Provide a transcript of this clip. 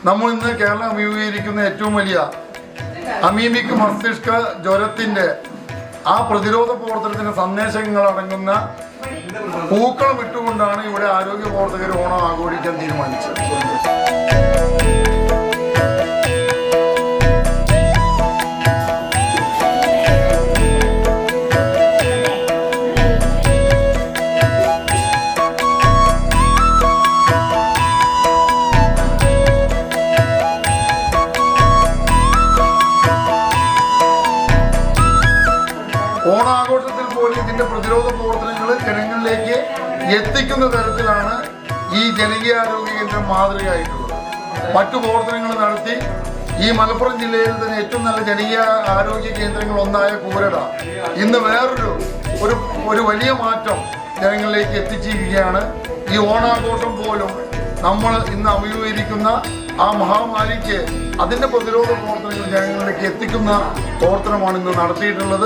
നമ്മൾ ഇന്ന് കേരളം അഭിമുഖീകരിക്കുന്ന ഏറ്റവും വലിയ അമീബിക് മസ്തിഷ്ക ജ്വരത്തിന്റെ ആ പ്രതിരോധ പ്രവർത്തനത്തിന്റെ സന്ദേശങ്ങൾ അടങ്ങുന്ന പൂക്കളം ഇട്ടുകൊണ്ടാണ് ഇവിടെ ആരോഗ്യ പ്രവർത്തകർ ഓണം ആഘോഷിക്കാൻ തീരുമാനിച്ചത്. ഓണാഘോഷത്തിൽ പോലും ഇതിന്റെ പ്രതിരോധ പ്രവർത്തനങ്ങൾ ജനങ്ങളിലേക്ക് എത്തിക്കുന്ന തരത്തിലാണ് ഈ ജനകീയാരോഗ്യ കേന്ദ്രം മാതൃകയായിട്ടുള്ളത്. മറ്റു പ്രവർത്തനങ്ങൾ നടത്തി ഈ മലപ്പുറം ജില്ലയിൽ തന്നെ ഏറ്റവും നല്ല ജനകീയ ആരോഗ്യ കേന്ദ്രങ്ങൾ ഒന്നായ കൂരട ഇന്ന് ഒരു വലിയ മാറ്റം ജനങ്ങളിലേക്ക് എത്തിച്ചിരിക്കുകയാണ്. ഈ ഓണാഘോഷം പോലും നമ്മൾ ഇന്ന് അഭിമുഖീകരിക്കുന്ന ആ മഹാമാരിക്ക് അതിന്റെ പ്രതിരോധ പ്രവർത്തനങ്ങൾ ജനങ്ങളിലേക്ക് എത്തിക്കുന്ന പ്രവർത്തനമാണ് ഇന്ന് നടത്തിയിട്ടുള്ളത്.